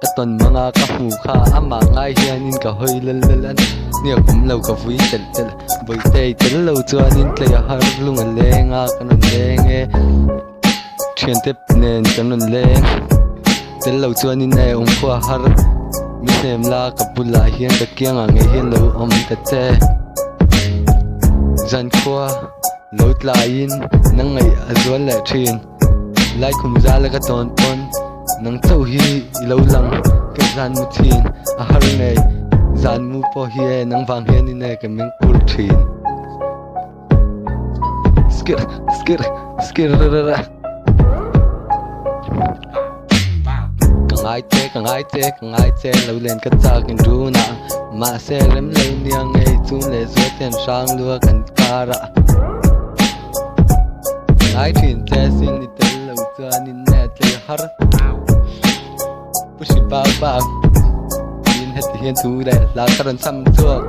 ka ton manga ka hu kha ama ngai hian in ka hoi lal lal an nia kum lo ka vui tel tel boi tel lo chuan in tlei a har lunga lenga kanon leng e thian tep nen kanon leng tel lo chuan in e khwa har mi sem la ka bula hian ka kianga nge hian lo om ta te zan khwa lo tlain nang ngai azwal la thin lai khum za la ka ton pon nang chau hi lo lang ka zan mu thin a har nei zan mu po hi e nang wang hian ni ne ka meng pur thin skir skir skir ra kangai te lo len ka cha kin du na ma se rem lo niang ei chu le zo ten sang lua kan kara ai thin te sin ni te lo chuan in ne te har pushi ba in het hian tu le la karon sam chuak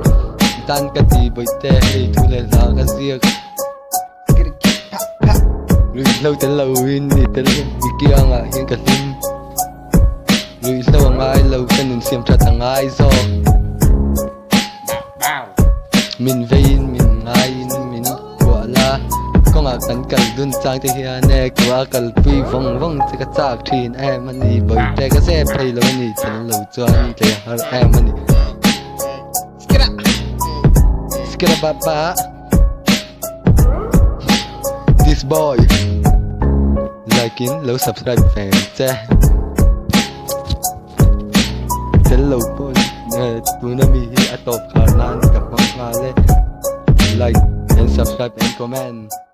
tan ka ti boi te ei tu le la ka ziak lo te lo in ni te lo kianga hian ka lim Lui lâu ngai lâu cái nhìn xem cho thằng ai do mình vein mình ngai mình quả la có ngạc tấn cần đun trang thì hiện nay quả cần phi vòng vòng thì cái chạc thìn em anh đi bởi đây cái xe thay lâu anh đi chân lâu cho anh thì hơn em anh đi skira baba this boy like in lâu subscribe fan che Hello po, tunami atop kanan kapag mali like and subscribe and comment.